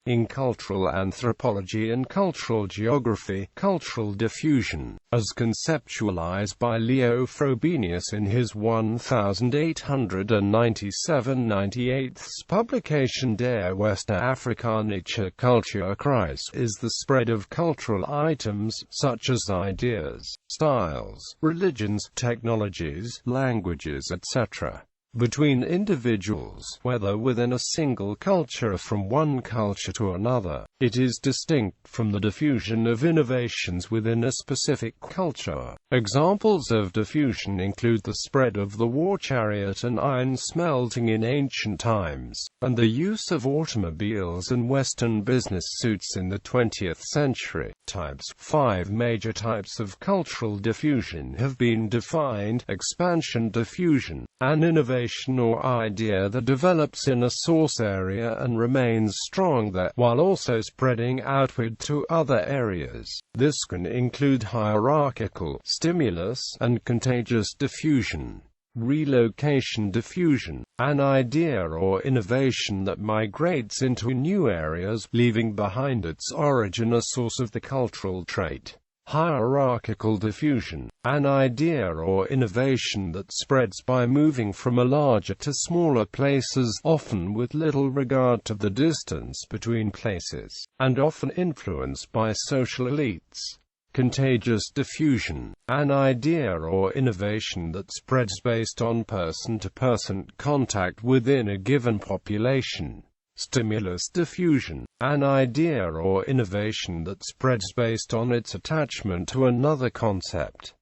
in cultural anthropology and cultural geography, cultural diffusion, as conceptualized by Leo Frobenius in his 1897/98 publication Der westafrikanische Kulturkreis, is the spread of cultural items, such as ideas, styles, religions, technologies, languages, etc., between individuals, whether within a single culture or from one culture to another. It is distinct from the diffusion of innovations within a specific culture. Examples of diffusion include the spread of the war chariot and iron smelting in ancient times, and the use of automobiles and Western business suits in the 20th century. Types. 5 major types of cultural diffusion have been defined: expansion diffusion, an innovation or idea that develops in a source area and remains strong there, while also spreading outward to other areas. This can include hierarchical stimulus and contagious diffusion. Relocation diffusion, an idea or innovation that migrates into new areas, leaving behind its origin a source of the cultural trait. Hierarchical diffusion, an idea or innovation that spreads by moving from a larger to smaller places, often with little regard to the distance between places, and often influenced by social elites. Contagious diffusion, an idea or innovation that spreads based on person-to-person contact within a given population. Stimulus diffusion, an idea or innovation that spreads based on its attachment to another concept.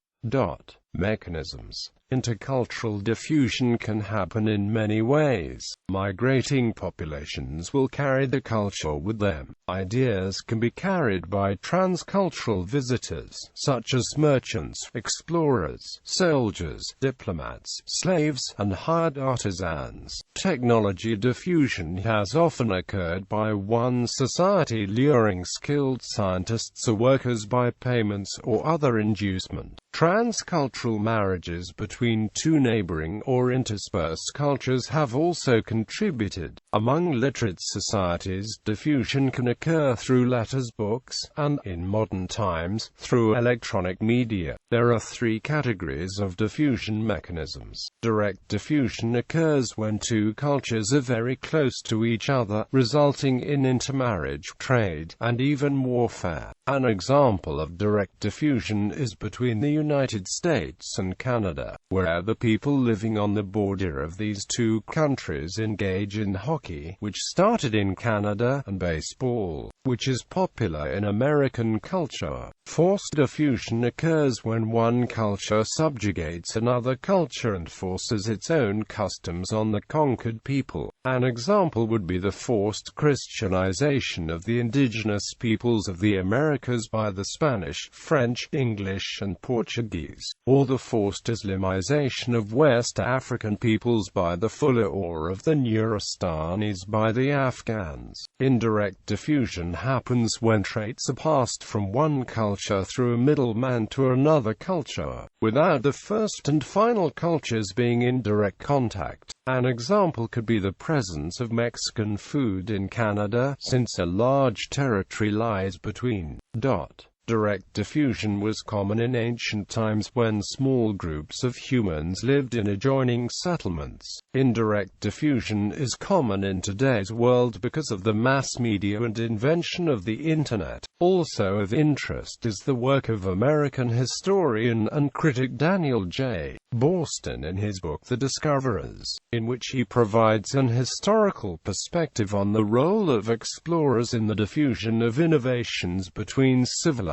Mechanisms. Intercultural diffusion can happen in many ways. Migrating populations will carry the culture with them. Ideas can be carried by transcultural visitors, such as merchants, explorers, soldiers, diplomats, slaves, and hired artisans. Technology diffusion has often occurred by one society luring skilled scientists or workers by payments or other inducement. Transcultural marriages between two neighboring or interspersed cultures have also contributed. Among literate societies, diffusion can occur through letters, books, and, in modern times, through electronic media. There are 3 categories of diffusion mechanisms. Direct diffusion occurs when two cultures are very close to each other, resulting in intermarriage, trade, and even warfare. An example of direct diffusion is between the United States and Canada, where the people living on the border of these two countries engage in hockey, which started in Canada, and baseball, which is popular in American culture. Forced diffusion occurs when one culture subjugates another culture and forces its own customs on the conquered people. An example would be the forced Christianization of the indigenous peoples of the Americas by the Spanish, French, English, and Portuguese, or the forced Islamization of West African peoples by the Fula or of the Nuristanis by the Afghans. Indirect diffusion happens when traits are passed from one culture through a middleman to another culture, without the first and final cultures being in direct contact. An example could be the presence of Mexican food in Canada, since a large territory lies between. Direct diffusion was common in ancient times when small groups of humans lived in adjoining settlements. Indirect diffusion is common in today's world because of the mass media and invention of the Internet. Also of interest is the work of American historian and critic Daniel J. Boston in his book The Discoverers, in which he provides an historical perspective on the role of explorers in the diffusion of innovations between civilizations.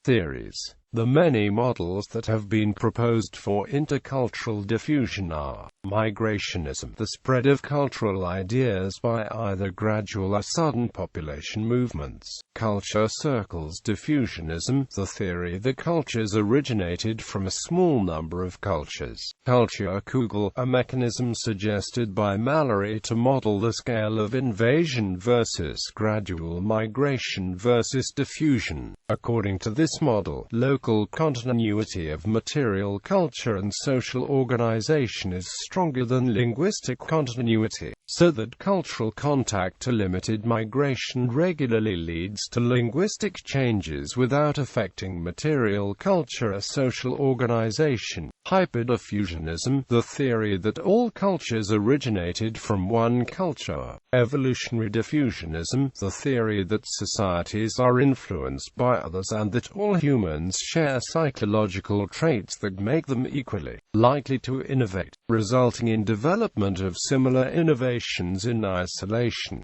Theories. The many models that have been proposed for intercultural diffusion are: migrationism, the spread of cultural ideas by either gradual or sudden population movements; culture circles diffusionism, the theory that cultures originated from a small number of cultures; Kulturkreis, a mechanism suggested by Mallory to model the scale of invasion versus gradual migration versus diffusion. According to this model, local continuity of material culture and social organization is stronger than linguistic continuity, so that cultural contact to limited migration regularly leads to linguistic changes without affecting material culture or social organization. Hyperdiffusionism, the theory that all cultures originated from one culture. Evolutionary diffusionism, the theory that societies are influenced by others and that all humans share psychological traits that make them equally likely to innovate, resulting in development of similar innovations in isolation.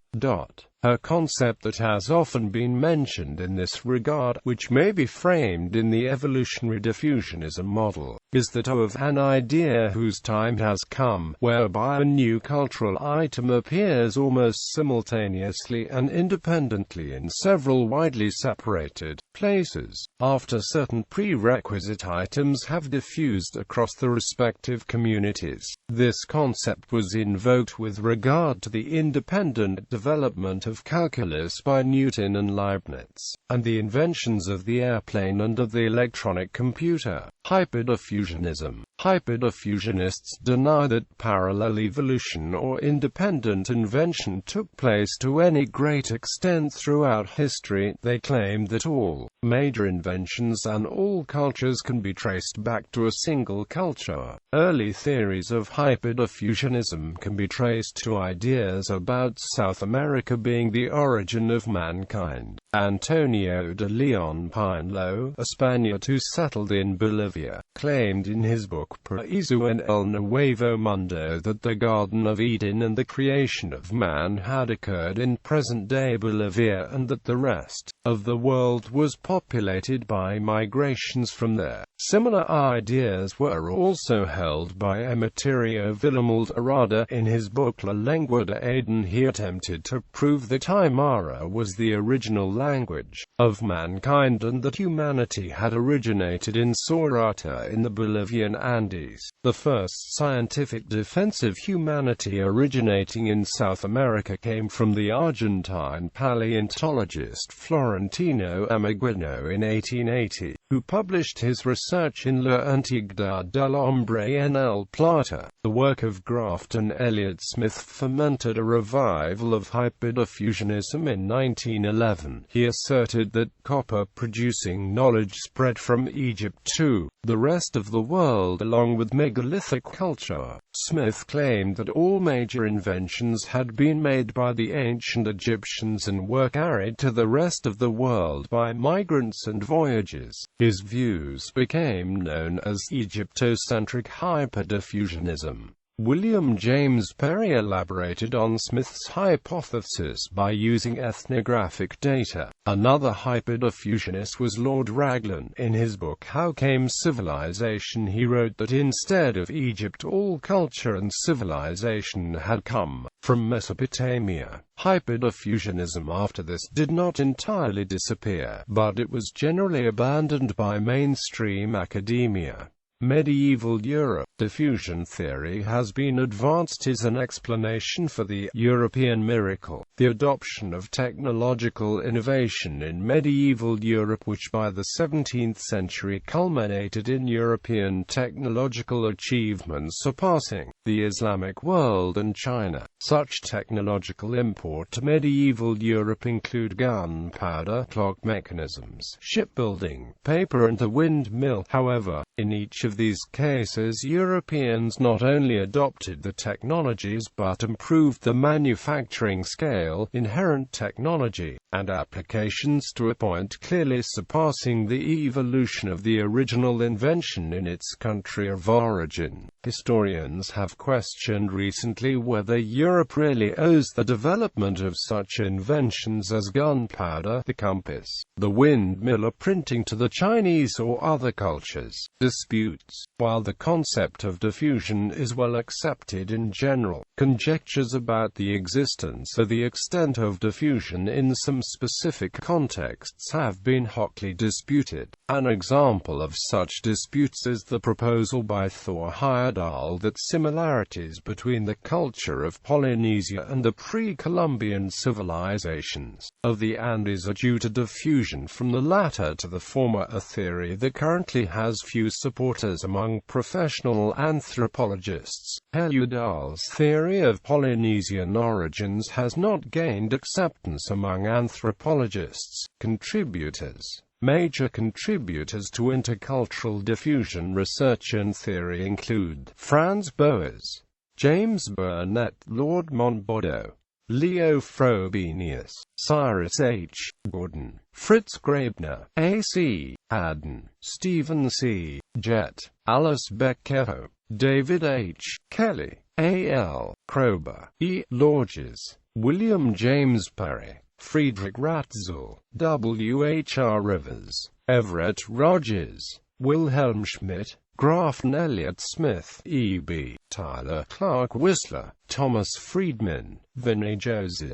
A concept that has often been mentioned in this regard, which may be framed in the evolutionary diffusionism model, is that of an idea whose time has come, whereby a new cultural item appears almost simultaneously and independently in several widely separated places, after certain prerequisite items have diffused across the respective communities. This concept was invoked with regard to the independent development of calculus by Newton and Leibniz, and the inventions of the airplane and of the electronic computer. Hyperdiffusionism. Hyperdiffusionists deny that parallel evolution or independent invention took place to any great extent throughout history. They claim that all major inventions and all cultures can be traced back to a single culture. Early theories of hyperdiffusionism can be traced to ideas about South America being the origin of mankind. Antonio de Leon Pinelo, a Spaniard who settled in Bolivia, claimed in his book Paraíso en el Nuevo Mundo that the Garden of Eden and the creation of man had occurred in present-day Bolivia and that the rest of the world was populated by migrations from there. Similar ideas were also held by Emeterio Villamil Arada. In his book La Lengua de Aden, he attempted to prove that Aymara was the original language of mankind and that humanity had originated in Sorata in the Bolivian Andes. The first scientific defense of humanity originating in South America came from the Argentine paleontologist Florentino Ameguino in 1880, who published his research in La Antigüedad del Hombre en el Plata. The work of Grafton Elliot Smith fomented a revival of hyperdiffusionism in 1911. He asserted that copper-producing knowledge spread from Egypt to the rest of the world along with megalithic culture. Smith claimed that all major inventions had been made by the ancient Egyptians and were carried to the rest of the world by migrants and voyages. His views became known as Egyptocentric hyperdiffusionism. William James Perry elaborated on Smith's hypothesis by using ethnographic data. Another hyperdiffusionist was Lord Raglan. In his book How Came Civilization, he wrote that instead of Egypt, all culture and civilization had come from Mesopotamia. Hyperdiffusionism after this did not entirely disappear, but it was generally abandoned by mainstream academia. Medieval Europe. Diffusion theory has been advanced as an explanation for the European miracle, the adoption of technological innovation in medieval Europe, which by the 17th century culminated in European technological achievements surpassing the Islamic world and China. Such technological import to medieval Europe include gunpowder, clock mechanisms, shipbuilding, paper and the windmill. However, in each of these cases, Europeans not only adopted the technologies but improved the manufacturing scale, inherent technology, and applications to a point clearly surpassing the evolution of the original invention in its country of origin. Historians have questioned recently whether Europe really owes the development of such inventions as gunpowder, the compass, the windmill, or printing to the Chinese or other cultures. Disputes. While the concept of diffusion is well accepted in general, conjectures about the existence or the extent of diffusion in some specific contexts have been hotly disputed. An example of such disputes is the proposal by Thor Heyerdahl that similarities between the culture of Polynesia and the pre-Columbian civilizations of the Andes are due to diffusion from the latter to the former, a theory that currently has few supporters. matters among professional anthropologists. Heyerdahl's theory of Polynesian origins has not gained acceptance among anthropologists. Contributors. Major contributors to intercultural diffusion research and theory include Franz Boas, James Burnett, Lord Monboddo, Leo Frobenius, Cyrus H. Gordon, Fritz Grabner, A.C. Haddon, Stephen C. Jett, Alice Becchetto, David H. Kelly, A.L. Krober, E. Lorges, William James Perry, Friedrich Ratzel, W.H.R. Rivers, Everett Rogers, Wilhelm Schmidt, Grafton Elliot Smith, E.B. Tyler Clark Whistler, Thomas Friedman, Vinnie Joseph.